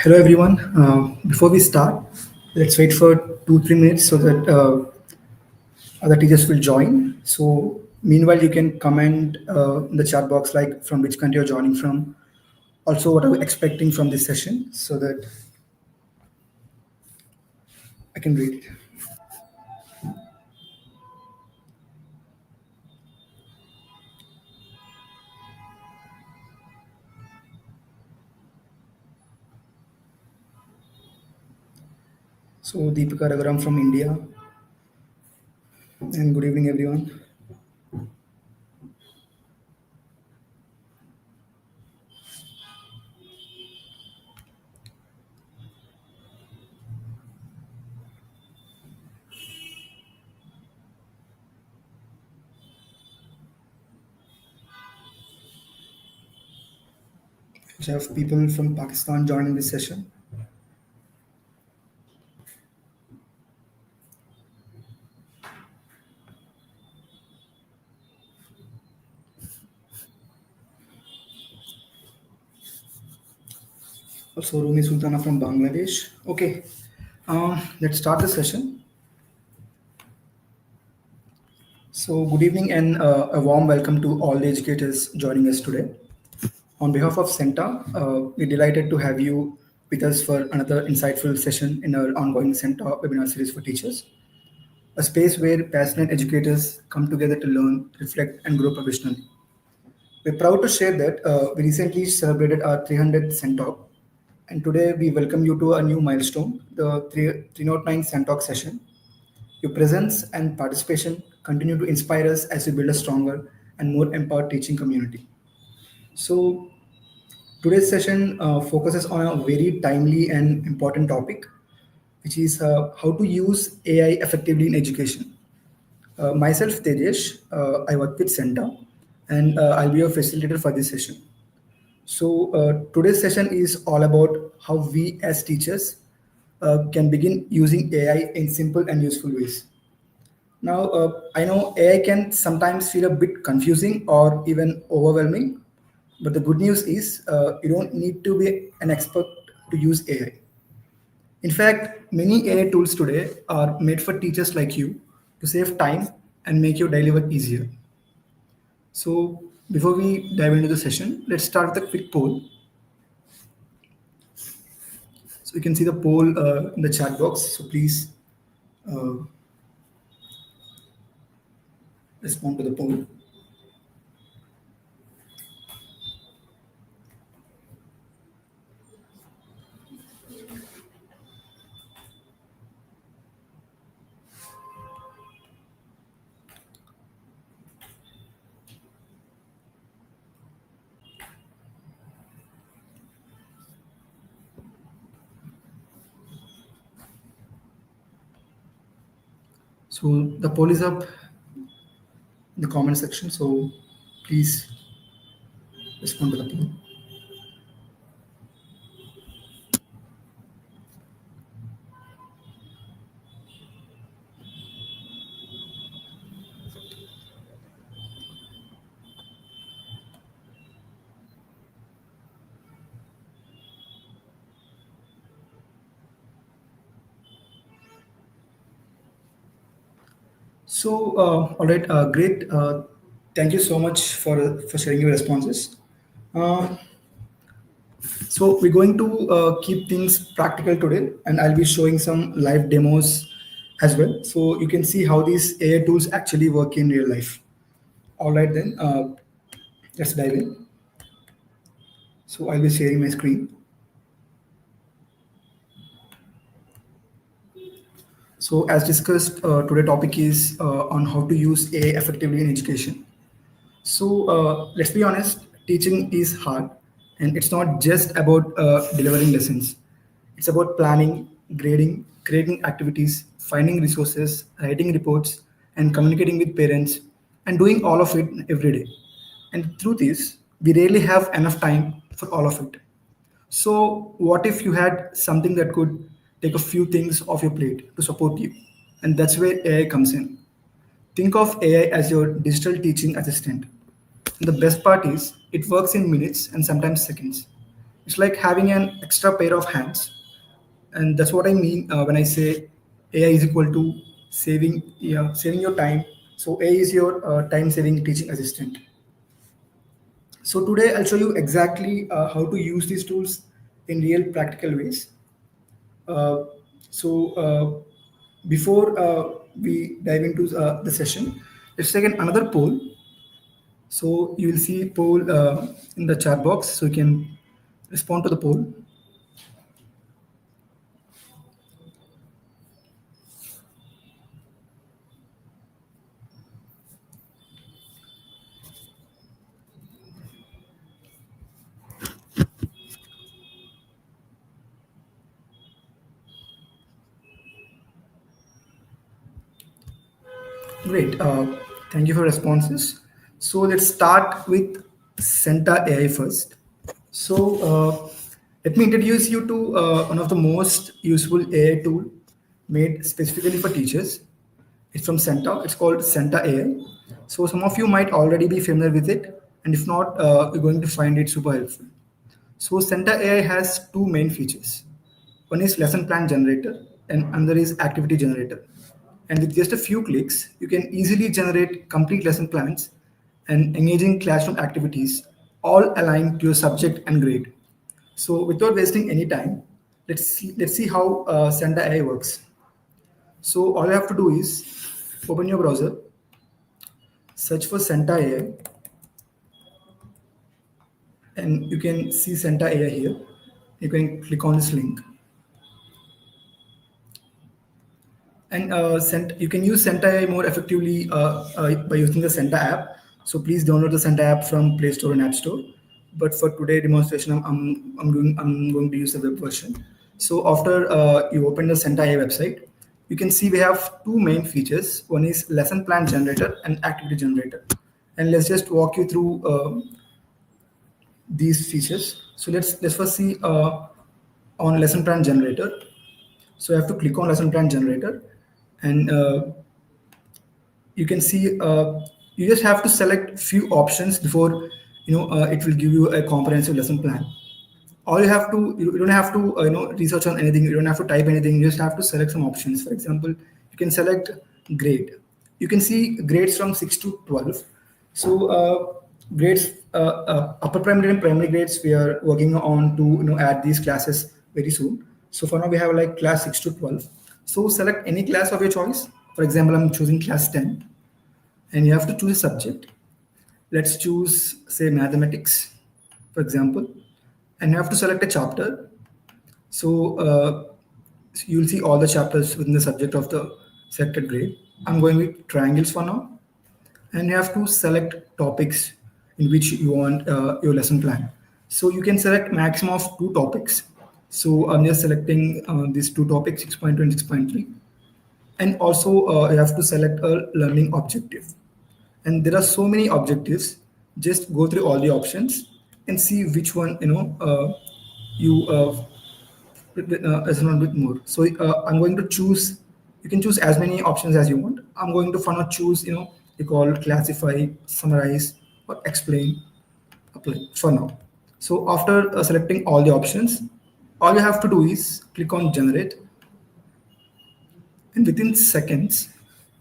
Hello everyone. Before we start, let's wait for 2-3 minutes so that other teachers will join. So meanwhile, you can comment in the chat box like from which country you're joining from. Also, what are we expecting from this session so that I can read it. So Deepika Raghuram from India, and good evening everyone. We have people from Pakistan joining this session. Also Rumi Sultana from Bangladesh. Okay, let's start the session. So, good evening and a warm welcome to all the educators joining us today. On behalf of CENTA, we're delighted to have you with us for another insightful session in our ongoing CENTA webinar series for teachers, a space where passionate educators come together to learn, reflect, and grow professionally. We're proud to share that we recently celebrated our 300th CENTALK, and today we welcome you to a new milestone, the 309 CENTALK session. Your presence and participation continue to inspire us as we build a stronger and more empowered teaching community. So, today's session focuses on a very timely and important topic, which is how to use AI effectively in education. Myself, Tejesh, I work with CENTA, and I'll be your facilitator for this session. So, today's session is all about how we as teachers can begin using AI in simple and useful ways. Now, I know AI can sometimes feel a bit confusing or even overwhelming, but the good news is you don't need to be an expert to use AI. In fact, many AI tools today are made for teachers like you to save time and make your daily work easier. So, before we dive into the session, let's start with a quick poll. So, you can see the poll in the chat box. So, please uh, respond to the poll. So, the poll is up in the comment section. So, please respond to the poll. So, all right, great. Thank you so much for sharing your responses. Uh, so, we're going to keep things practical today, and I'll be showing some live demos as well. So, you can see how these AI tools actually work in real life. All right, then, let's dive in. So, I'll be sharing my screen. So, as discussed, today topic is on how to use AI effectively in education. So let's be honest, teaching is hard, and it's not just about delivering lessons. It's about planning, grading, creating activities, finding resources, writing reports, and communicating with parents, and doing all of it every day. And the truth is, we rarely have enough time for all of it. So, what if you had something that could take a few things off your plate to support you? And that's where AI comes in. Think of AI as your digital teaching assistant. And the best part is, it works in minutes and sometimes seconds. It's like having an extra pair of hands, and that's what I mean when I say AI is equal to saving, yeah, saving your time. So AI is your time-saving teaching assistant. So today I'll show you exactly how to use these tools in real practical ways. Uh, so before we dive into the session, let's take another poll. So you will see poll in the chat box, so you can respond to the poll. Great. Thank you for responses. So let's start with Centa AI first. So let me introduce you to one of the most useful AI tool made specifically for teachers. It's from Centa. It's called Centa AI. So some of you might already be familiar with it, and if not, you're going to find it super helpful. So Centa AI has two main features. One is lesson plan generator and another is activity generator. And with just a few clicks, you can easily generate complete lesson plans and engaging classroom activities, all aligned to your subject and grade. So without wasting any time, let's see how Centa AI works. So all you have to do is open your browser, search for Centa AI, and you can see Centa AI here. You can click on this link. And you can use Centa AI more effectively by using the Centa app. So please download the Centa app from Play Store and App Store. But for today demonstration, I'm going to use the web version. So after you open the Centa AI website, you can see we have two main features. One is lesson plan generator and activity generator. And let's just walk you through these features. So let's first see on lesson plan generator. So you have to click on lesson plan generator, and you can see you just have to select few options before it will give you a comprehensive lesson plan. All you have to, you don't have to research on anything, you don't have to type anything, you just have to select some options. For example, you can select grade. You can see grades from 6 to 12. So grades, upper primary and primary grades, we are working on to add these classes very soon. So for now we have like class 6 to 12. So select any class of your choice. For example, I'm choosing class 10, and you have to choose a subject. Let's choose, say, mathematics, for example, and you have to select a chapter. So you'll see all the chapters within the subject of the selected grade. I'm going with triangles for now, and you have to select topics in which you want your lesson plan. So you can select maximum of two topics. So I'm just selecting these two topics, 6.2 and 6.3. And also you have to select a learning objective. And there are so many objectives. Just go through all the options and see which one you resonate with more. So I'm going to choose. You can choose as many options as you want. I'm going to for now choose you call classify, summarize, or explain, apply for now. So after selecting all the options, all you have to do is click on generate, and within seconds,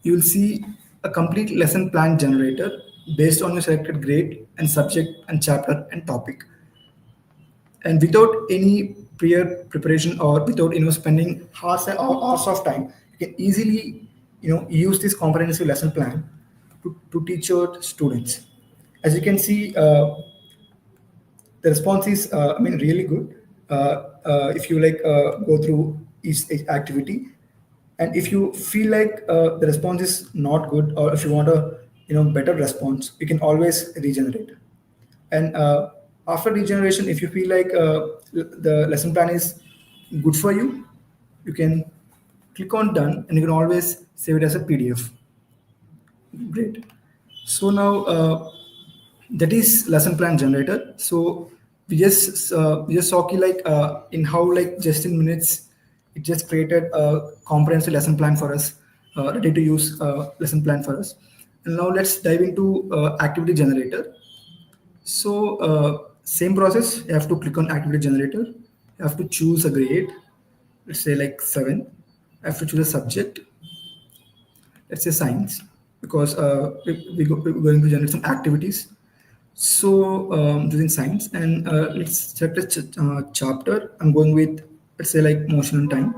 you will see a complete lesson plan generator based on your selected grade and subject and chapter and topic. And without any prior preparation or without spending hours of time, you can easily use this comprehensive lesson plan to teach your students. As you can see, the response is really good. If you go through each activity, and if you feel like the response is not good, or if you want a better response, you can always regenerate. And after regeneration, if you feel like the lesson plan is good for you, you can click on done, and you can always save it as a PDF. Great. So now that is lesson plan generator. So we just saw in how just in minutes it just created a comprehensive lesson plan for us, ready to use lesson plan for us. And now let's dive into activity generator. So Same process, you have to click on activity generator. You have to choose a grade, let's say like 7. I have to choose a subject, let's say science, because we're going to generate some activities. So using science, and let's select a chapter. I'm going with, let's say like motion and time,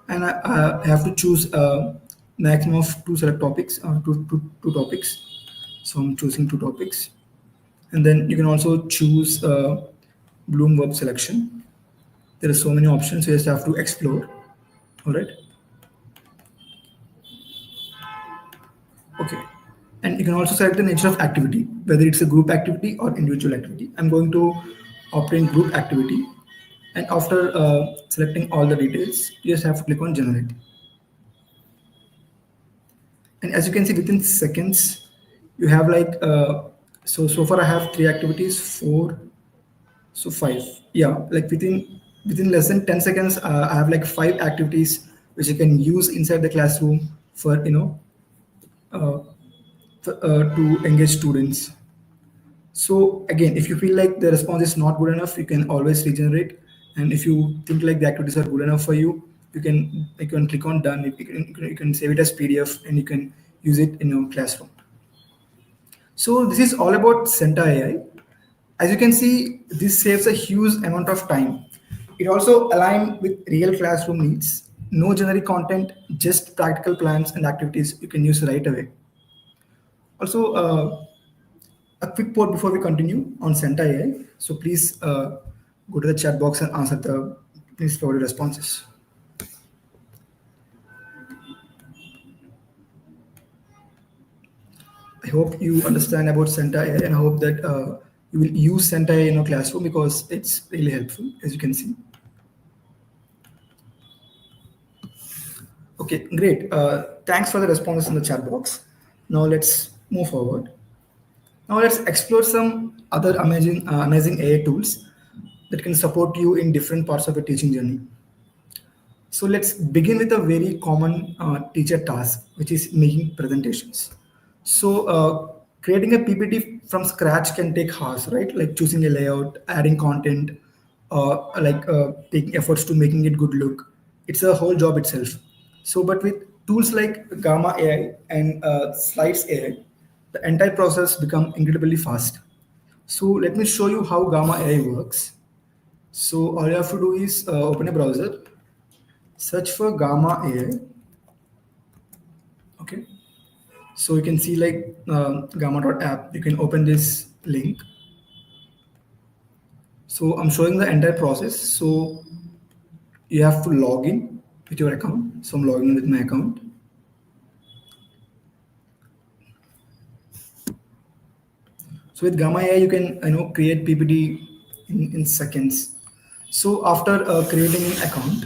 and I have to choose a maximum of two select topics, two topics. So I'm choosing two topics, and then you can also choose Bloom verb selection. There are so many options, so you just have to explore. All right. Okay. And you can also select the nature of activity, whether it's a group activity or individual activity. I'm going to opt in group activity. And after selecting all the details, you just have to click on generate. And as you can see, within seconds, you have like, so far I have 3 activities, 4, so 5. Yeah, like within less than 10 seconds, I have like 5 activities which you can use inside the classroom for, uh, to engage students. So again, if you feel like the response is not good enough, you can always regenerate. And if you think like the activities are good enough for you, you can click on done. You can save it as PDF and you can use it in your classroom. So this is all about Centa AI. As you can see, this saves a huge amount of time. It also aligns with real classroom needs. No generic content, just practical plans and activities you can use right away. Also, a quick port before we continue on Centa AI. So please go to the chat box and answer the please provide responses. I hope you understand about Centa AI, and I hope that you will use Centa AI in your classroom because it's really helpful, as you can see. Okay, great. Thanks for the responses in the chat box. Now let's move forward. Now let's explore some other amazing AI tools that can support you in different parts of your teaching journey. So let's begin with a very common teacher task, which is making presentations. So creating a PPT from scratch can take hours, right? Like choosing a layout, adding content, like taking efforts to making it good look. It's a whole job itself. So, but with tools like Gamma AI and Slides AI, the entire process become incredibly fast. So let me show you how Gamma AI works. So all you have to do is open a browser, search for Gamma AI. Okay. So you can see like gamma.app. You can open this link. So I'm showing the entire process. So you have to log in with your account. So I'm logging in with my account. So with Gamma AI, you can create PPT in seconds. So after creating an account,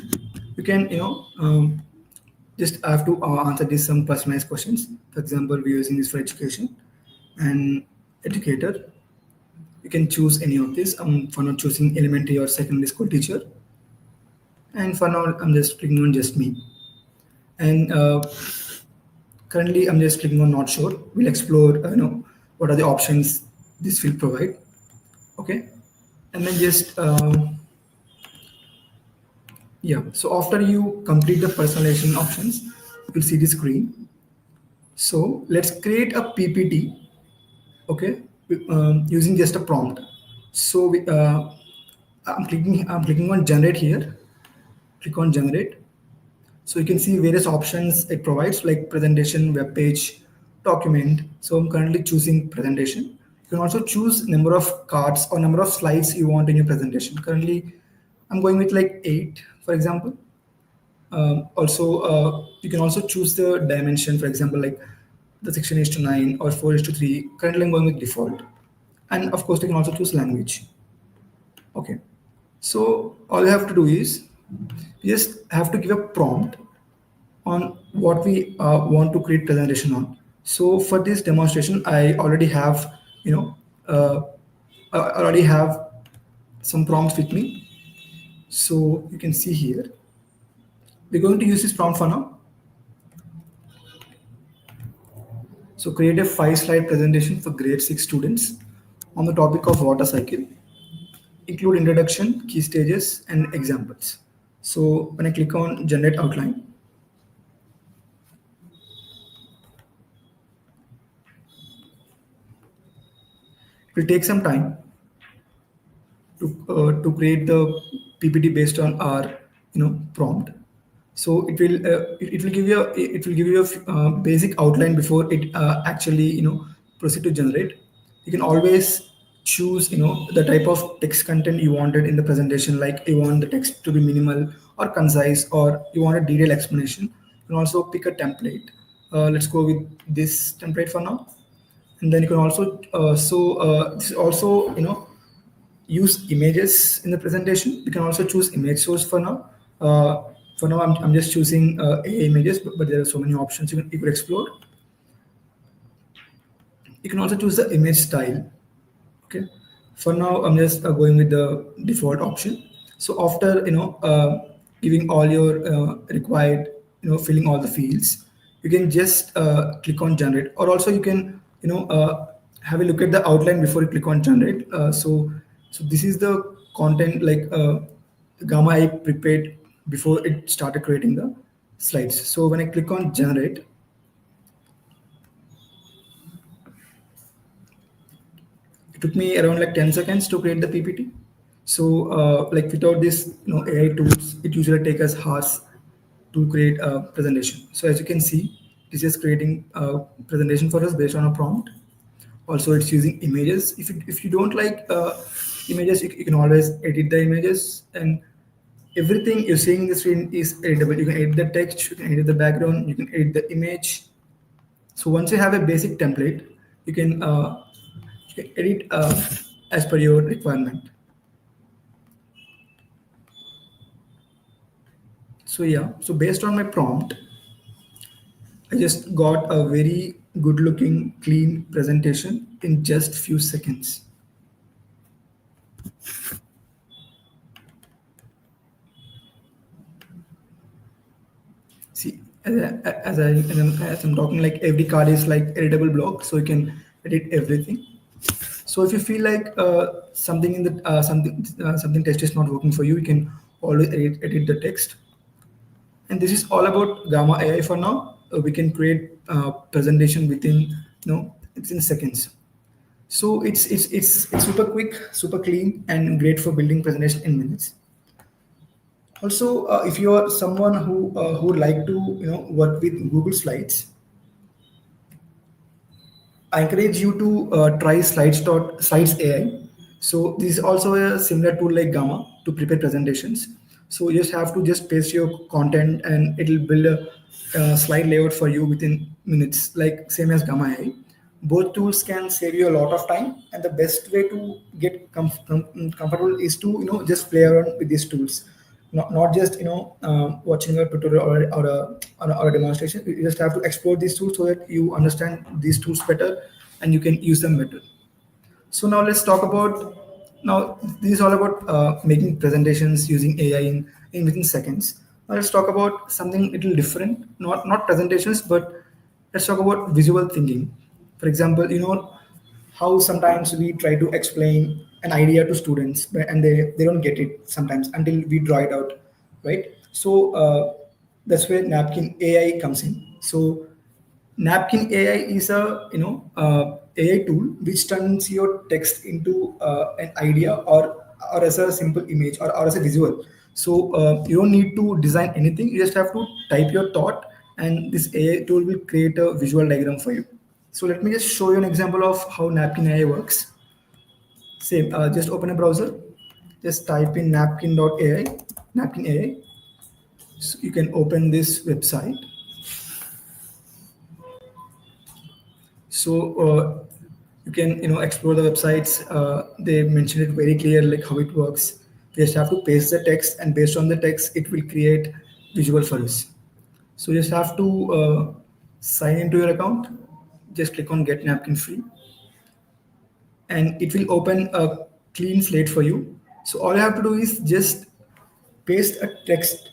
you can just have to answer these some personalized questions. For example, we're using this for education and educator. You can choose any of these. For now choosing elementary or secondary school teacher, and for now I'm just clicking on just me. And currently I'm just clicking on not sure. We'll explore what are the options this will provide. Okay, and then just yeah. So after you complete the personalization options, you will see the screen. So let's create a PPT. Okay, using just a prompt. So I'm clicking on generate here. Click on generate. So you can see various options it provides, like presentation, web page, document. So I'm currently choosing presentation. You can also choose number of cards or number of slides you want in your presentation. Currently I'm going with like 8, for example. Also you can also choose the dimension, for example, like the section is to 9 or 4 is to 3. Currently I'm going with default. And of course you can also choose language. Okay, so all you have to do is you just have to give a prompt on what we want to create presentation on. So for this demonstration, I already have, uh, I already have some prompts with me. So you can see here, we're going to use this prompt for now. So create a 5-slide presentation for grade 6 students on the topic of water cycle. include introduction, key stages, and examples. So when I click on generate outline, it will take some time to create the PPT based on our prompt. So it will give you a basic outline before it actually proceed to generate. You can always choose the type of text content you wanted in the presentation, like you want the text to be minimal or concise, or you want a detailed explanation. You can also pick a template. Let's go with this template for now, and then you can also this is also use images in the presentation. You can also choose image source for now. For now, I'm just choosing AI images, but there are so many options you could explore. You can also choose the image style. Okay. For now, I'm just going with the default option. So after giving all your required, filling all the fields, you can just click on generate, or also you can have a look at the outline before you click on generate. So this is the content, like Gamma I prepared before it started creating the slides. So when I click on generate, it took me around like 10 seconds to create the PPT. So like without this AI tools, it usually takes us hours to create a presentation. So as you can see, this is creating a presentation for us based on a prompt. Also, it's using images. If you don't like images, you can always edit the images, and everything you're seeing in the screen is editable. You can edit the text, you can edit the background, you can edit the image. So once you have a basic template, you can edit as per your requirement. So yeah, so based on my prompt, I just got a very good looking clean presentation in just few seconds. See, as I'm talking, like every card is like editable block, so you can edit everything. So if you feel like something in the something text is not working for you, you can always edit the text. And this is all about Gamma AI for now. We can create presentation within it's in seconds. So it's super quick, super clean, and great for building presentation in minutes. Also, if you are someone who would like to work with Google Slides, I encourage you to try Slides AI. So this is also a similar tool like Gamma to prepare presentations. So you just have to just paste your content, and it'll build a slide layout for you within minutes, like same as Gamma AI. Both tools can save you a lot of time, and the best way to get comfortable is to just play around with these tools, not just watching a tutorial or a demonstration. You just have to explore these tools so that you understand these tools better and you can use them better. So now let's talk about, now this is all about making presentations using AI in within seconds. Now let's talk about something little different, not presentations, but let's talk about visual thinking. For example, how sometimes we try to explain an idea to students, and they don't get it sometimes until we draw it out, right? So that's where napkin AI comes in. So napkin AI is a AI tool which turns your text into an idea, or as a simple image, or as a visual. So you don't need to design anything, you just have to type your thought, and this AI tool will create a visual diagram for you. So let me just show you an example of how napkin AI works. Same, just open a browser, just type in napkin.ai, napkin AI. So you can open this website. So you can explore the websites. They mention it very clear, like how it works. You just have to paste the text, and based on the text, it will create visual for us. So you just have to sign into your account. Just click on Get Napkin Free, and it will open a clean slate for you. So all you have to do is just paste a text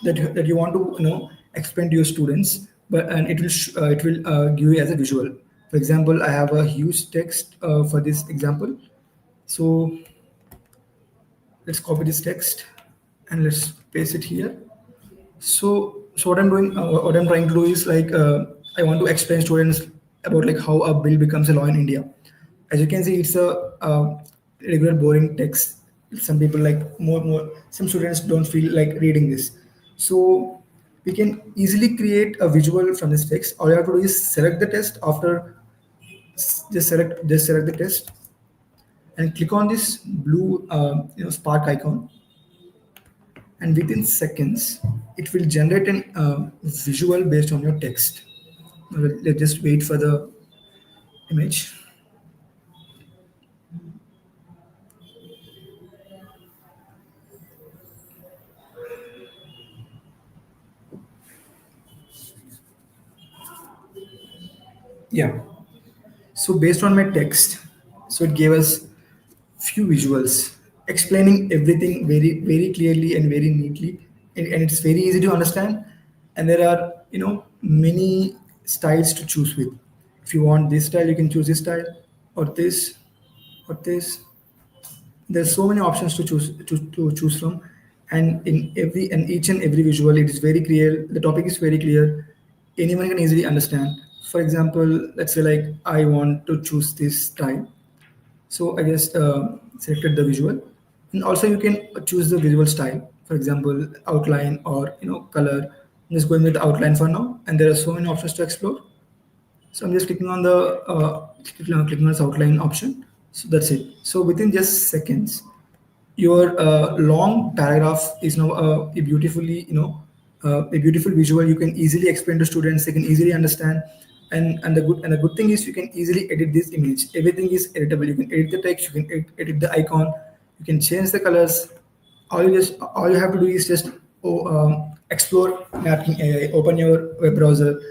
that you want to explain to your students, but and it will give you as a visual. For example, I have a huge text for this example. So let's copy this text and let's paste it here. So what I'm doing, what I'm trying to do is like I want to explain students about like how a bill becomes a law in India. As you can see, it's a regular boring text. Some people like more. Some students don't feel like reading this, so we can easily create a visual from this text. All you have to do is select the text. After just select the text and click on this blue spark icon, and within seconds it will generate an visual based on your text. Let's just wait for the image. Yeah, so based on my text, so it gave us few visuals explaining everything very clearly and very neatly, and it's very easy to understand. And there are many styles to choose with. If you want this style, you can choose this style, or this, or this. There's so many options to choose from, and in every and each and every visual it is very clear, the topic is very clear, anyone can easily understand. For example, let's say like I want to choose this style, so I just selected the visual, and also you can choose the visual style. For example, outline or color. I'm just going with the outline for now, and there are so many options to explore. So I'm just clicking on the clicking on this outline option. So that's it. So within just seconds, your long paragraph is now a beautifully a beautiful visual. You can easily explain to students. They can easily understand. And the good thing is you can easily edit this image. Everything is editable. You can edit the text. You can edit the icon. You can change the colors. All you have to do is just explore Napkin AI. Open your web browser.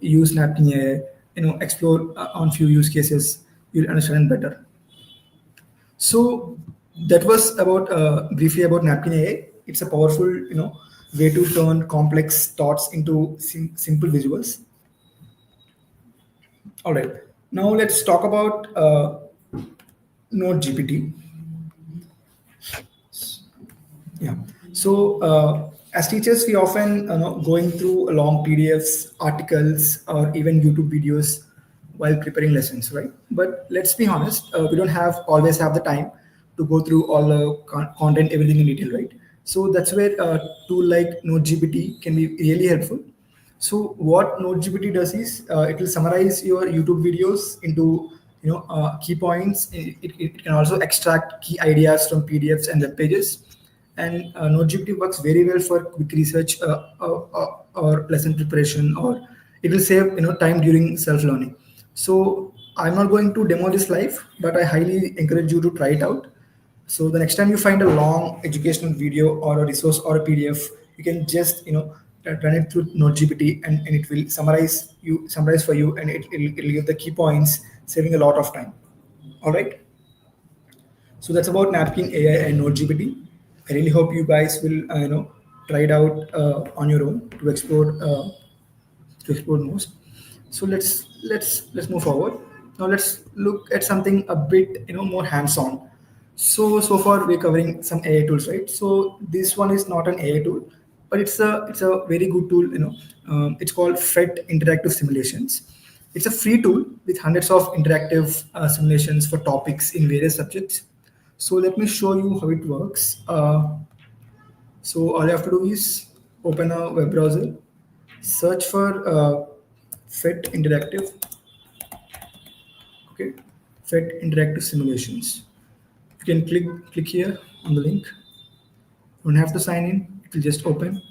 Use Napkin AI. Explore on few use cases. You'll understand better. So that was about briefly about Napkin AI. It's a powerful, way to turn complex thoughts into simple visuals. All right. Now let's talk about Node GPT. Yeah. So as teachers, we often going through long PDFs, articles, or even YouTube videos while preparing lessons, right? But let's be honest, we don't have always have the time to go through all the content, everything in detail, right? So that's where a tool like NodeGPT can be really helpful. So what NodeGPT does is it will summarize your YouTube videos into key points. It can also extract key ideas from PDFs and web pages. And NodeGPT works very well for quick research or lesson preparation, or it will save time during self learning. So I'm not going to demo this live, but I highly encourage you to try it out. So the next time you find a long educational video or a resource or a PDF, you can just run it through NodeGPT, and it will summarize for you, and it'll give the key points, saving a lot of time. All right. So that's about Napkin AI and NodeGPT. I really hope you guys will try it out on your own to explore most. So let's move forward. Now let's look at something a bit more hands-on. So far we're covering some AI tools, right? So this one is not an AI tool, but it's a very good tool. It's called FET Interactive Simulations. It's a free tool with hundreds of interactive simulations for topics in various subjects. So let me show you how it works. So all you have to do is open a web browser, search for FET Interactive. Okay, FET Interactive Simulations. You can click here on the link. You don't have to sign in; it will just open.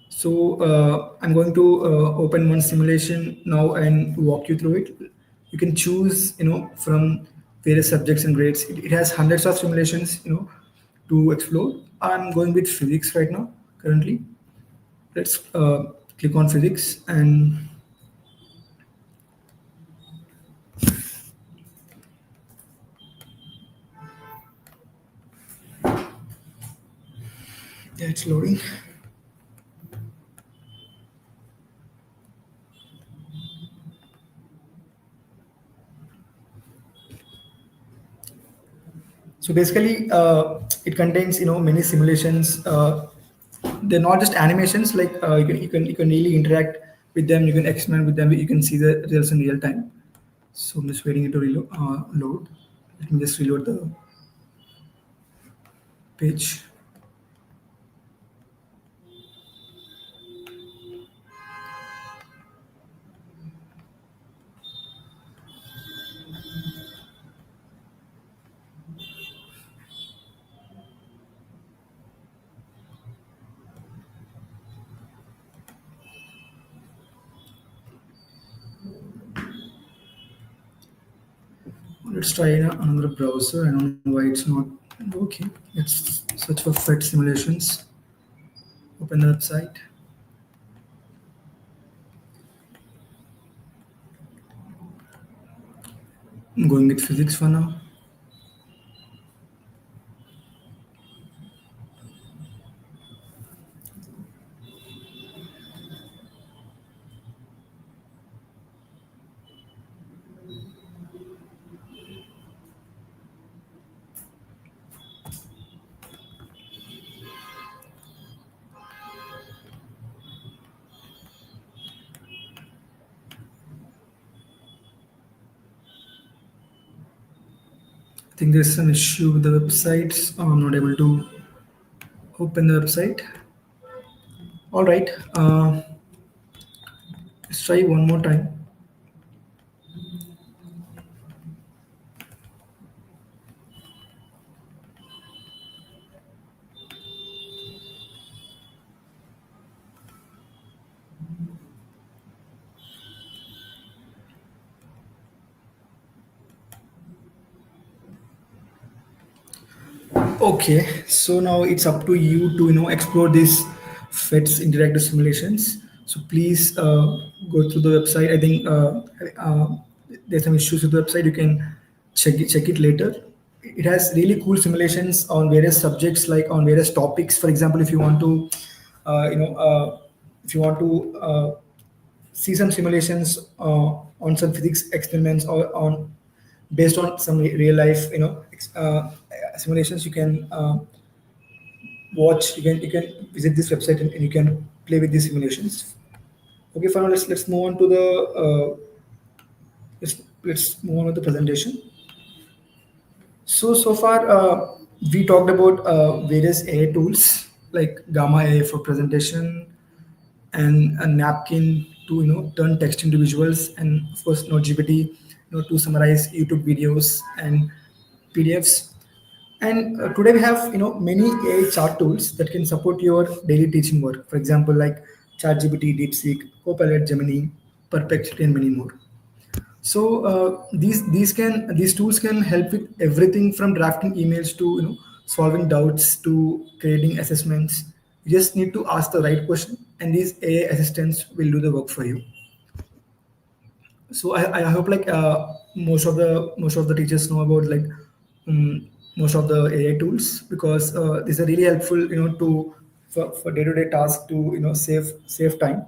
So I'm going to open one simulation now and walk you through it. You can choose, from various subjects and grades. It has hundreds of simulations, to explore. I'm going with physics right now, currently. Let's click on physics, and yeah, it's loading. So basically, it contains many simulations. They're not just animations. Like you can really interact with them. You can experiment with them. You can see the results in real time. So I'm just waiting it to load. Let me just reload the page. Let's try another browser. I don't know why it's not working. Let's search for FET simulations. Open the website. I'm going with physics for now. I think there's some issue with the website. So I'm not able to open the website. All right. Let's try one more time. Okay, so now it's up to you to explore these FETs interactive simulations. So please go through the website. I think there's some issues with the website. You can check it later. It has really cool simulations on various subjects, like on various topics. For example, if you want to, you know, if you want to see some simulations on some physics experiments or on based on some real life simulations, you can watch, you can visit this website, and you can play with these simulations. Okay, for now let's move on to the let's move on to the presentation. So far we talked about various AI tools like Gamma AI for presentation, and a napkin to turn text into visuals, and of course NoteGPT to summarize YouTube videos and PDFs. And today we have many AI chart tools that can support your daily teaching work. For example, like ChatGPT, DeepSeek, Copilot, Gemini, Perplexity, and many more. So these tools can help with everything from drafting emails to solving doubts to creating assessments. You just need to ask the right question, and these AI assistants will do the work for you. So I hope like most of the teachers know about like most of the AI tools, because these are really helpful to for day-to-day tasks to save time.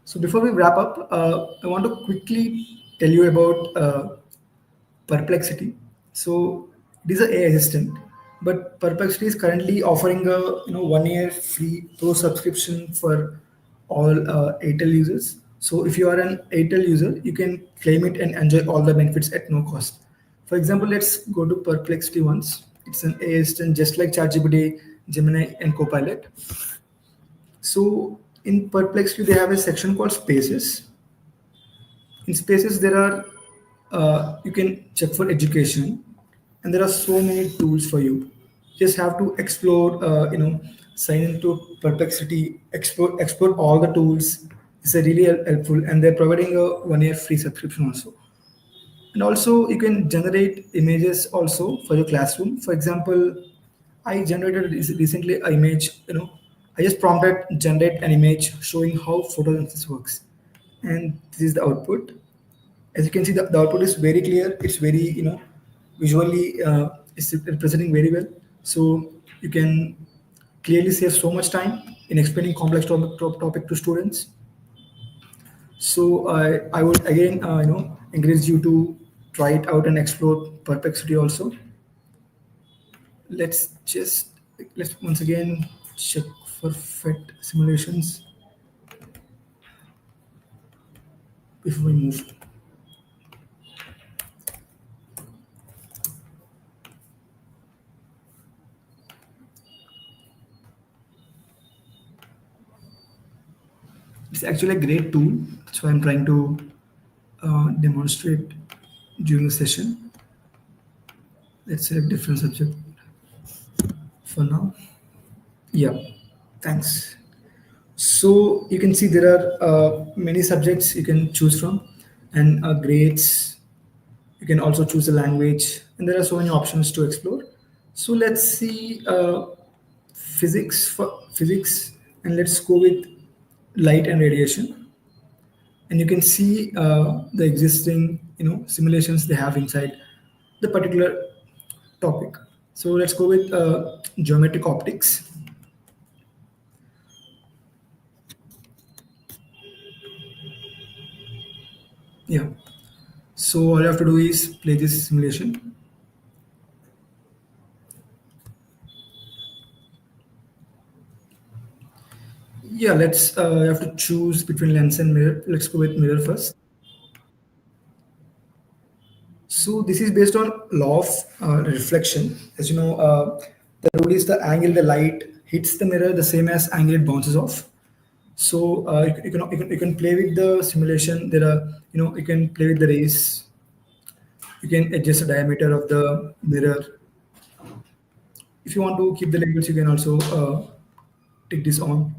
So before we wrap up, I want to quickly tell you about Perplexity. So it is an AI assistant, but Perplexity is currently offering a 1 year free pro subscription for all Airtel users. So if you are an Airtel user, you can claim it and enjoy all the benefits at no cost. For example, let's go to Perplexity once. It's an AI assistant just like ChatGPT, Gemini, and Copilot. So in Perplexity, they have a section called Spaces. In Spaces, there are you can check for education, and there are so many tools for you. Just have to explore, sign into Perplexity, explore all the tools. It's a really helpful, and they're providing a 1 year free subscription also. And also you can generate images also for your classroom. For example, I generated recently an image. I just prompted generate an image showing how photosynthesis works, and this is the output. As you can see, the output is very clear. It's very visually it's representing very well. So you can clearly save so much time in explaining complex topic to students. So I would again encourage you to try it out and explore Perplexity also. let's just let's once again check for FET simulations before we move. It's actually a great tool. That's why I'm trying to demonstrate during the session. Let's select different subject for now. Yeah, thanks. So you can see there are many subjects you can choose from, and grades. You can also choose a language, and there are so many options to explore. So let's see physics, and let's go with light and radiation. And you can see the existing simulations they have inside the particular topic. So let's go with geometric optics. Yeah. So all you have to do is play this simulation. Yeah, let's you have to choose between lens and mirror. Let's go with mirror first. So this is based on law of reflection. As you know, the rule is the angle the light hits the mirror the same as angle it bounces off. So you can play with the simulation. There are you can play with the rays. You can adjust the diameter of the mirror. If you want to keep the labels, you can also take this on.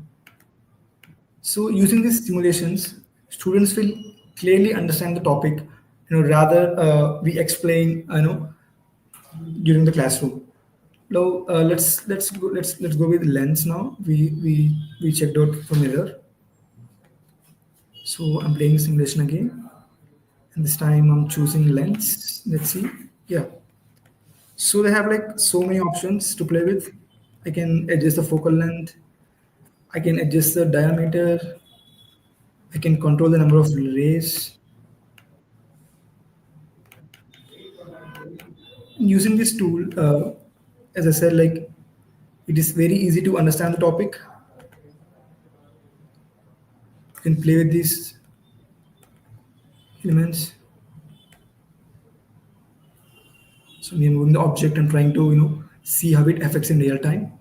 So using these simulations, students will clearly understand the topic. Rather we explain during the classroom. Now let's go with lens now. We checked out for mirror. So I'm playing simulation again, and this time I'm choosing lens. Let's see. Yeah. So they have like so many options to play with. I can adjust the focal length. I can adjust the diameter. I can control the number of rays. Using this tool, as I said, like it is very easy to understand the topic. You can play with these elements. So we are moving the object and trying to see how it affects in real time.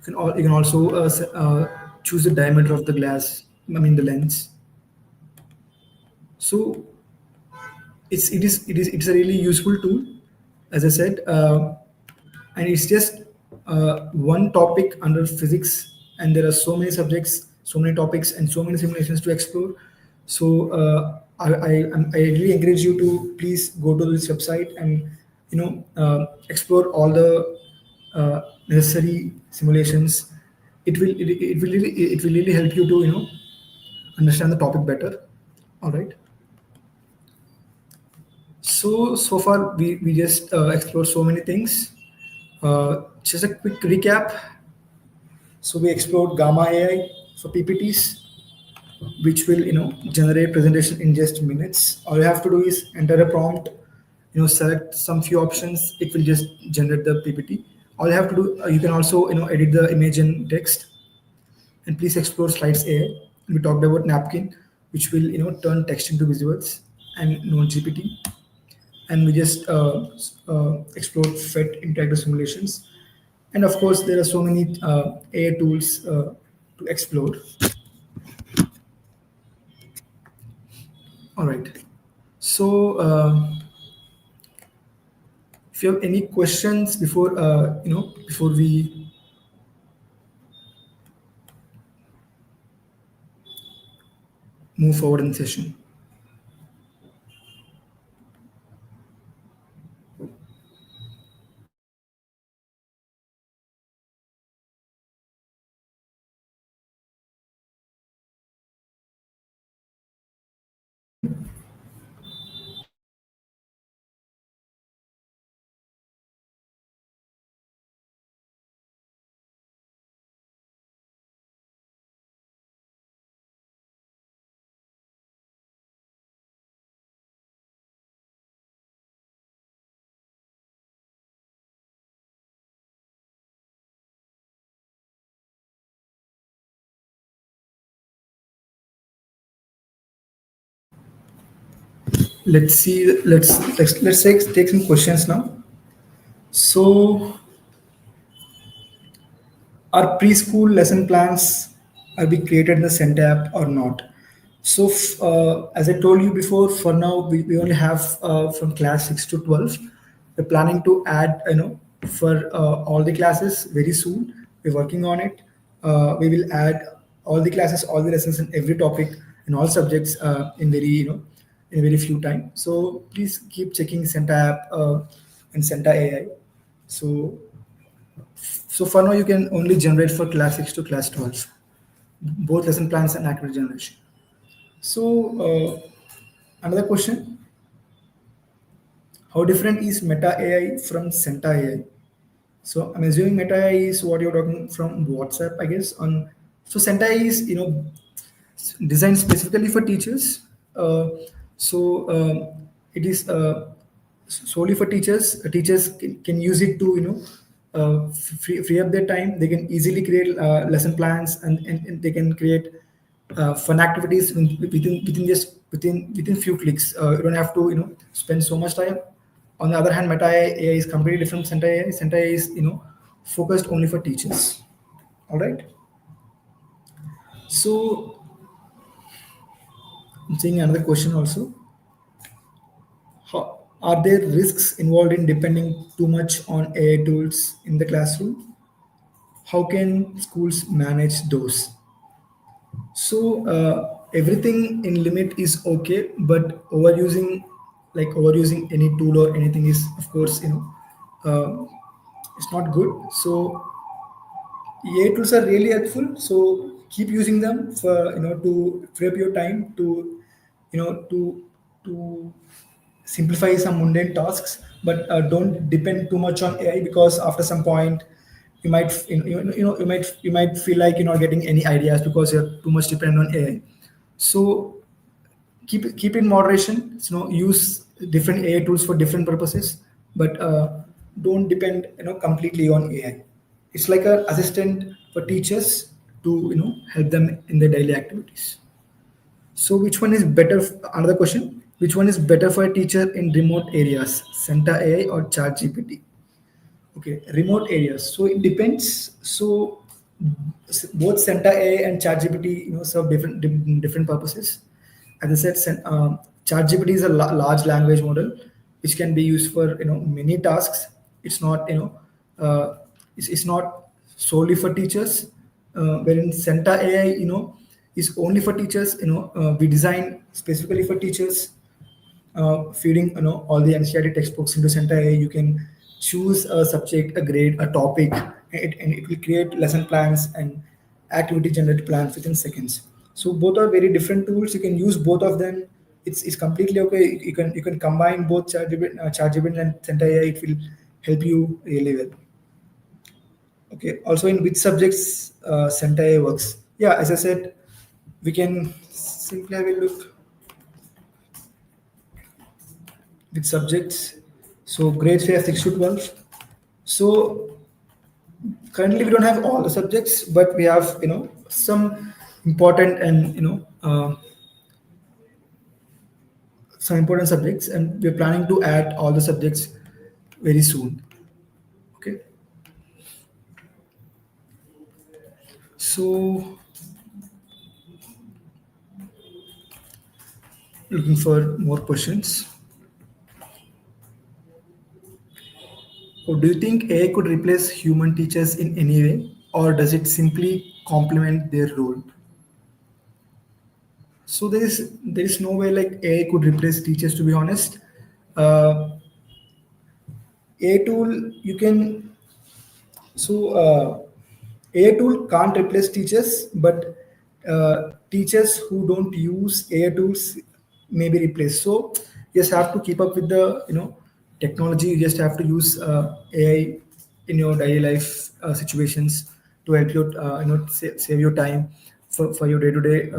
You can also choose the diameter of the glass. I mean the lens. So it's a really useful tool, as I said, and it's just one topic under physics, and there are so many subjects, so many topics, and so many simulations to explore. So I really encourage you to please go to this website and explore all the necessary simulations. It will really help you to understand the topic better. All right. So far we just explored so many things. Just a quick recap. So we explored Gamma AI for PPTs, which will generate presentation in just minutes. All you have to do is enter a prompt, select some few options. It will just generate the PPT. All you have to do, you can also edit the image and text. And please explore Slides AI. We talked about Napkin, which will turn text into visuals, and GPT. And we just explored FET interactive simulations. And of course, there are so many AI tools to explore. All right. So, if you have any questions before before we move forward in the session. let's see. Let's take some questions now. So, are preschool lesson plans are be created in the Centa app or not? So, as I told you before, for now we only have from class 6 to 12. We're planning to add, for all the classes very soon. We're working on it. We will add all the classes, all the lessons in every topic in all subjects in very, in very few time. So please keep checking Centa app and Centa AI. So for now, you can only generate for class 6 to class 12, both lesson plans and activity generation. So, another question: how different is Meta AI from Centa AI? So, I'm assuming Meta AI is what you're talking from WhatsApp, I guess. So Centa AI is designed specifically for teachers. So it is solely for teachers. Teachers can use it to free up their time. They can easily create lesson plans, and they can create fun activities within few clicks. You don't have to spend so much time. On the other hand, Meta AI is completely different from Centa AI. Centa AI is focused only for teachers. All right. So I'm seeing another question also. Are there risks involved in depending too much on AI tools in the classroom? How can schools manage those? So everything in limit is okay, but overusing any tool or anything is, of course, it's not good. So AI tools are really helpful. So keep using them for to free up your time to to simplify some mundane tasks, but don't depend too much on AI, because after some point you might you might feel like you're not getting any ideas because you're too much dependent on AI. So keep in moderation. Use different AI tools for different purposes, but don't depend completely on AI. It's like an assistant for teachers to help them in their daily activities. So which one is better? Another question: which one is better for a teacher in remote areas, Centa AI or ChatGPT? Okay, remote areas. So it depends. So both Centa AI and ChatGPT, serve different purposes. As I said, ChatGPT is a large language model which can be used for many tasks. It's not it's not solely for teachers. Wherein Centa AI, is only for teachers. We design specifically for teachers, feeding all the NCERT textbooks into Centa AI. You can choose a subject, a grade, a topic, and it will create lesson plans and activity generated plans within seconds. So both are very different tools. You can use both of them. It's completely okay. You can combine both ChatGPT and Centa AI. It will help you really well. Okay. Also, in which subjects Centa AI works? Yeah, as I said, we can simply have a look with subjects. So grades we have 6 to 12. So currently we don't have all the subjects, but we have some important and some important subjects, and we're planning to add all the subjects very soon. Okay. So looking for more questions. Or do you think AI could replace human teachers in any way, or does it simply complement their role? So there is no way like AI could replace teachers. To be honest, AI tool you can AI tool can't replace teachers, but teachers who don't use AI tools may be replaced. So you just have to keep up with the technology. You just have to use AI in your daily life situations to help you save your time for your day to day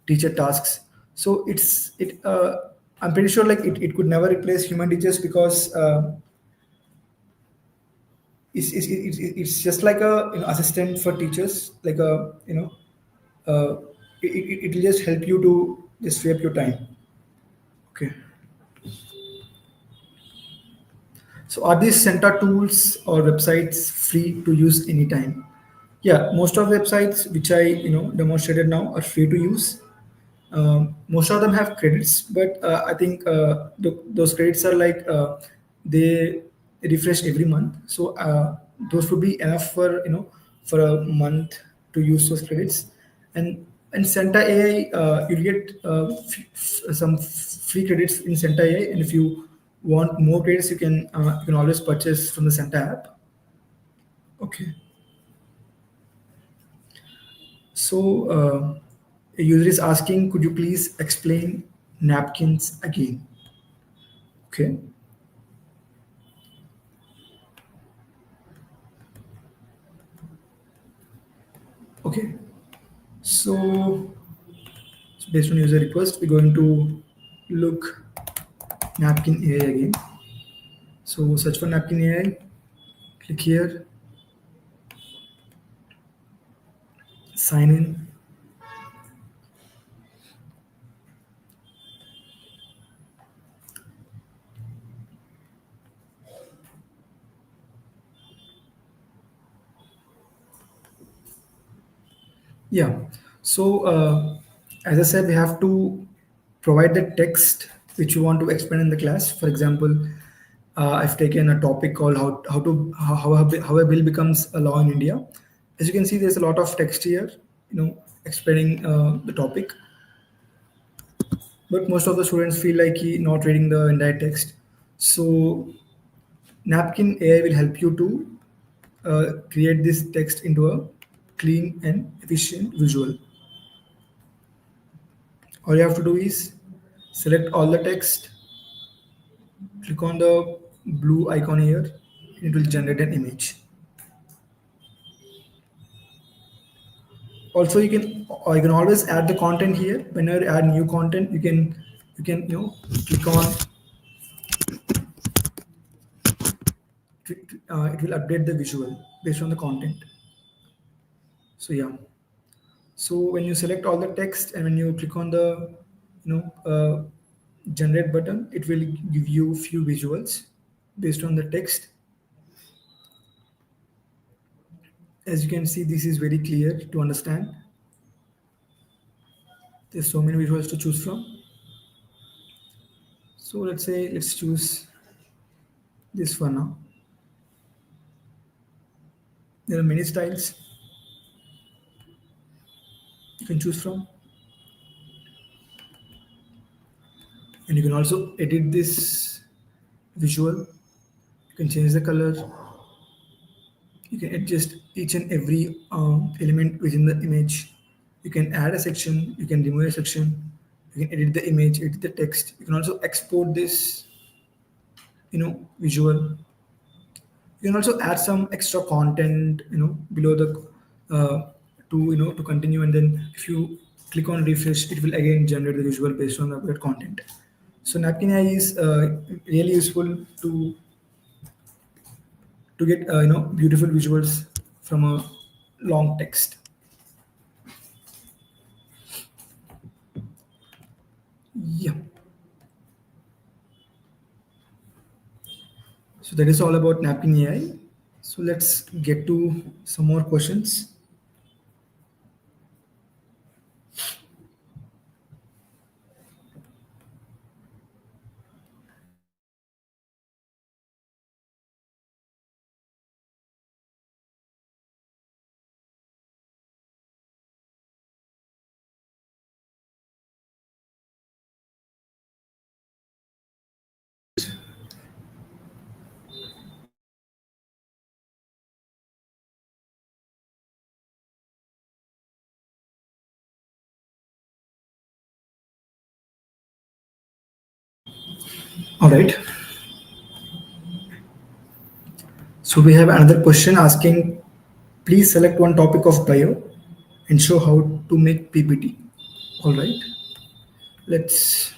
teacher tasks. So I'm pretty sure like it could never replace human teachers, because it's just like a assistant for teachers, like a uh, it will just help you to just free up your time. Okay. So are these center tools or websites free to use anytime? Yeah, most of websites which I demonstrated now are free to use. Most of them have credits, but I think those credits are like they refresh every month. So those would be enough for for a month to use those credits. And Centa AI, you get some free credits in Centa AI, and if you want more credits, you can always purchase from the Centa app. Okay. So a user is asking, could you please explain napkins again? Okay. Okay. So based on user request, we're going to look napkin AI again. So search for napkin AI, click here, sign in. Yeah. So as I said, we have to provide the text which you want to explain in the class. For example, I've taken a topic called how a bill becomes a law in India. As you can see, there's a lot of text here, explaining the topic. But most of the students feel like not reading the entire text. So Napkin AI will help you to create this text into a clean and efficient visual. All you have to do is select all the text, click on the blue icon here, it will generate an image. Also, you can always add the content here. Whenever you add new content, you can click on it will update the visual based on the content. So yeah. So when you select all the text and when you click on the generate button, it will give you few visuals based on the text. As you can see, this is very clear to understand. There's so many visuals to choose from. So let's choose this for now. There are many styles you can choose from, and you can also edit this visual. You can change the color. You can adjust each and every element within the image. You can add a section. You can remove a section. You can edit the image, edit the text. You can also export this visual. You can also add some extra content below the to continue, and then if you click on refresh, it will again generate the visual based on the uploaded content. So napkin AI is really useful to get beautiful visuals from a long text. Yeah. So that is all about napkin AI. So let's get to some more questions. All right. So we have another question asking, please select one topic of bio and show how to make PPT. All right. Let's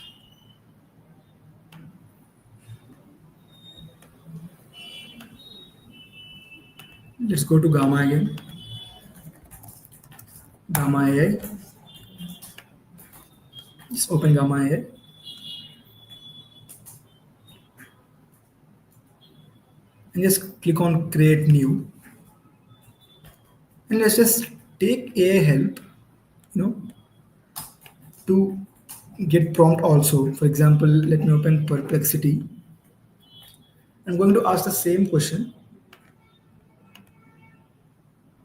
let's go to Gamma again. Gamma AI. Just open Gamma AI. and just click on create new, and let's just take AI help, you know, to get prompt also. For example, let me open Perplexity. I'm going to ask the same question.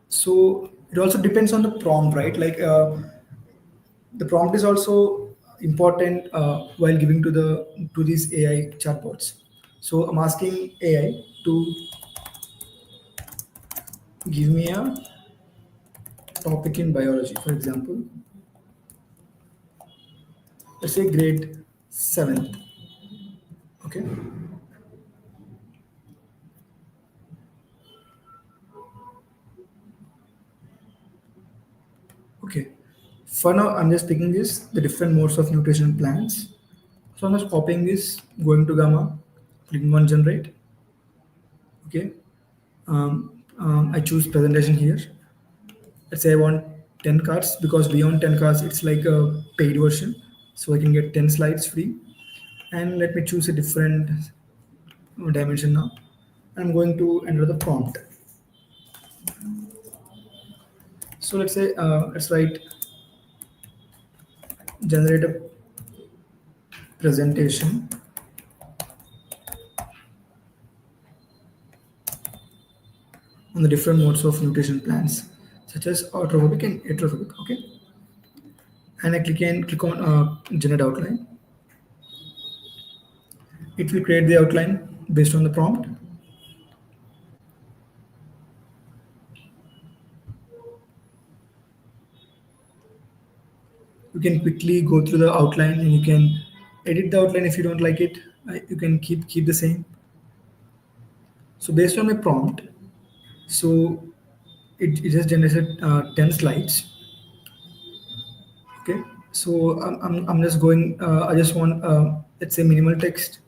So it also depends on the prompt, right? Like the prompt is also important while giving to these AI chatbots. So I'm asking AI to give me a topic in biology, for example. Let's say grade seventh. Okay. Okay. For now, I'm just picking this the different modes of nutrition plans. So I'm just copying this, going to gamma, clicking on generate. Okay. I choose presentation here. Let's say I want 10 cards because beyond 10 cards, it's like a paid version. So I can get 10 slides free. And let me choose a different dimension now. I'm going to enter the prompt. So let's say, let's write generate a presentation on the different modes of nutrition plans, such as autophobic and heterophobic. Okay. And I click on generate outline. It will create the outline based on the prompt. You can quickly go through the outline and you can edit the outline if you don't like it. You can keep the same. So based on my prompt, so it just generated 10 slides. Okay. So I'm just going. I just want let's say minimal text,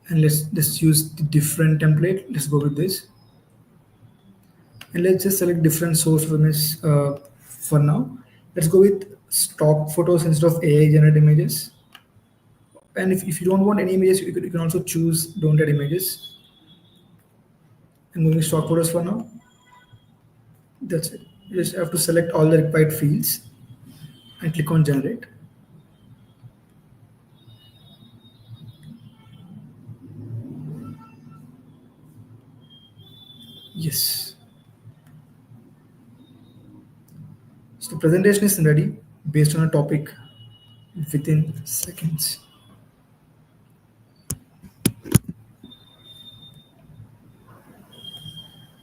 and let's use the different template. Let's go with this, and let's just select different source of image for now. Let's go with stock photos instead of AI generated images. And if you don't want any images, you can also choose don't add images. I'm going with stock photos for now. That's it. You just have to select all the required fields and click on generate. Yes. So the presentation is ready based on a topic within seconds.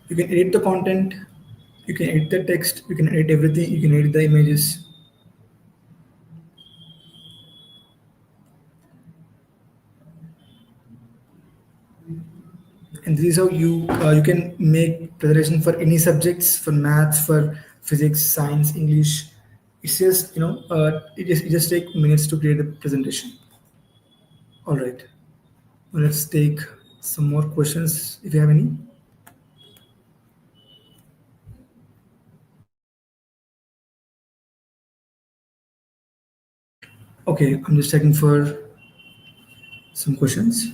You can edit the content, you can edit the text, you can edit everything, you can edit the images. And this is how you can make presentation for any subjects, for maths, for physics, science, English. It's just it just take minutes to create a presentation. All right, well, let's take some more questions if you have any. Okay, I'm just checking for some questions.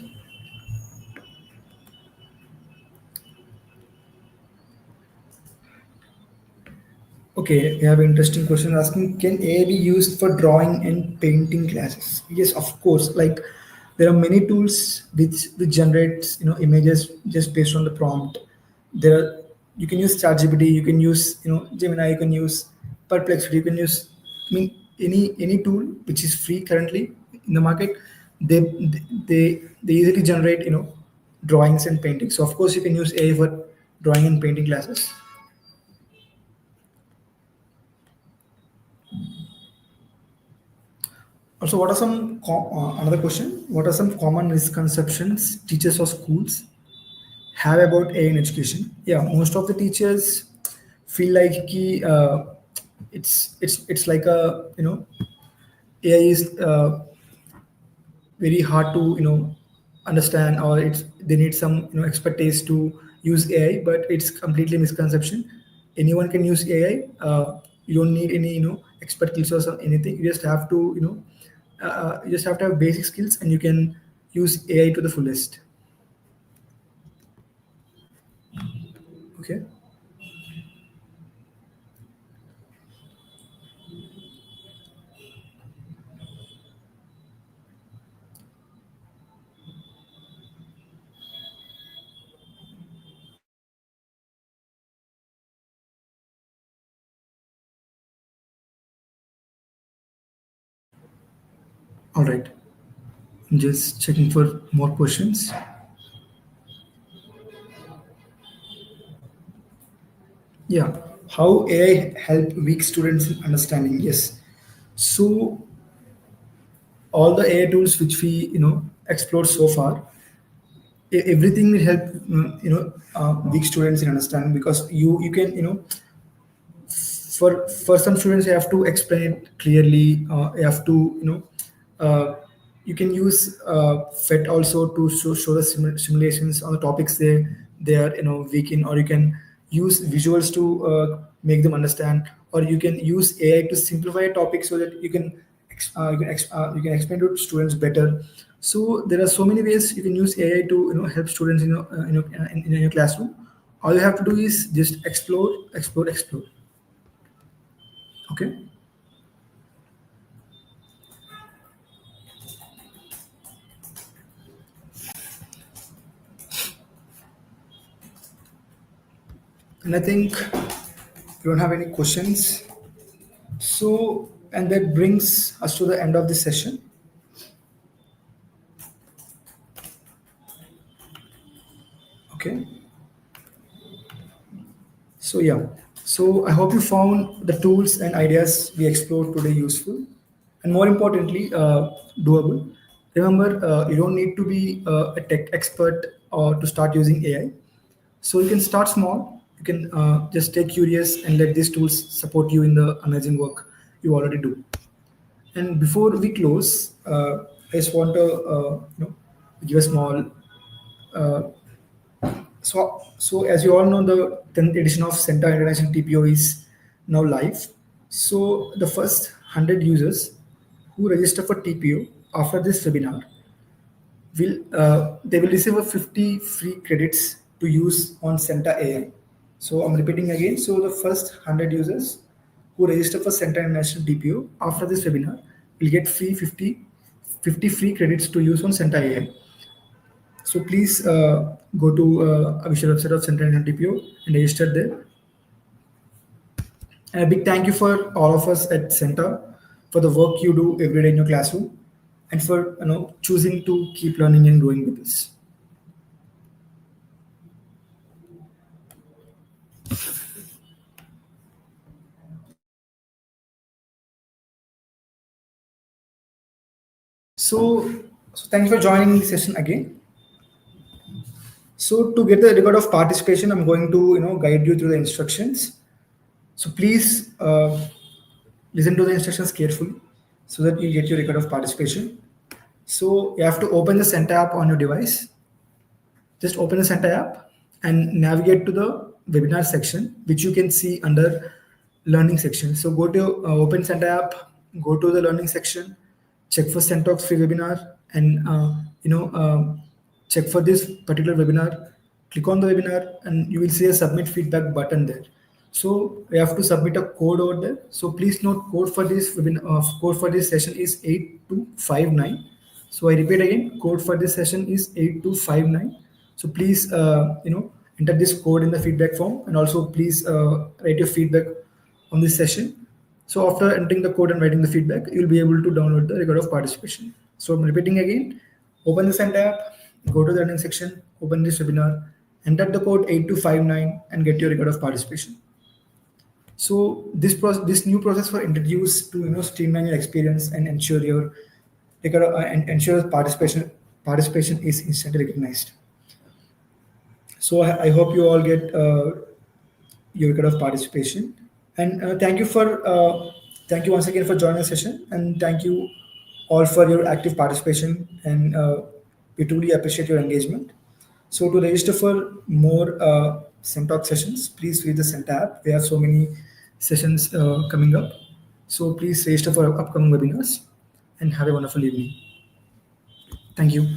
Okay, we have an interesting question asking, can AI be used for drawing and painting classes? Yes, of course. Like there are many tools which generates images just based on the prompt. There are, you can use ChatGPT, you can use Gemini, you can use Perplexity, you can use any tool which is free currently in the market. They they easily generate drawings and paintings. So of course you can use AI for drawing and painting classes. Also, what are some another question? What are some common misconceptions teachers or schools have about AI in education? Yeah, most of the teachers feel like it's like a AI is very hard to understand, or it's they need some expertise to use AI, but it's completely misconception. Anyone can use AI. You don't need any expertise or anything. You just have to you just have to have basic skills and you can use AI to the fullest. Okay. All right. Just checking for more questions. Yeah. How AI help weak students in understanding? Yes. So all the AI tools which we explored so far, everything will help weak students in understanding, because you can for some students you have to explain it clearly. You have to you can use FET also to show the simulations on the topics they are weak in, or you can use visuals to make them understand, or you can use AI to simplify a topic so that you can explain to students better. So there are so many ways you can use AI to help students in your classroom. All you have to do is just explore, explore, explore. Okay. And I think you don't have any questions. So, and that brings us to the end of the session. Okay. So, yeah. So, I hope you found the tools and ideas we explored today useful, and more importantly, doable. Remember, you don't need to be a tech expert or to start using AI. So, you can start small. You can just stay curious and let these tools support you in the amazing work you already do. And before we close, I just want to give a small. Uh, so as you all know, the 10th edition of CENTA International TPO is now live. So the first 100 users who register for TPO after this webinar will they will receive a 50 free credits to use on Centa AI. So I'm repeating again. So the first 100 users who register for Centa International DPO after this webinar will get free 50 free credits to use on Centa AI. So please go to official website of Centa International DPO and register there. And a big thank you for all of us at Centa for the work you do every day in your classroom, and for choosing to keep learning and growing with us. So, so thank you for joining the session again. So to get the record of participation, I'm going to guide you through the instructions. So please listen to the instructions carefully so that you get your record of participation. So you have to open the Centa app on your device. Just open the Centa app and navigate to the webinar section, which you can see under learning section. So go to open Centa app, go to the learning section, check for Centox free webinar, and check for this particular webinar. Click on the webinar, and you will see a submit feedback button there. So you have to submit a code over there. So please note, code for this webinar, code for this session is 8259. So I repeat again, code for this session is 8259. So please, enter this code in the feedback form, and also please write your feedback on this session. So after entering the code and writing the feedback, you'll be able to download the record of participation. So I'm repeating again, open the Centa app, go to the learning section, open this webinar, enter the code 8259 and get your record of participation. So this new process was introduced to streamline your experience and ensure your and ensure participation is instantly recognized. So I hope you all get your record of participation, and thank you once again for joining the session, and thank you all for your active participation, and we truly appreciate your engagement. So to register for more Centalk sessions, please read the Centa app. We have so many sessions coming up. So please register for upcoming webinars, and have a wonderful evening. Thank you.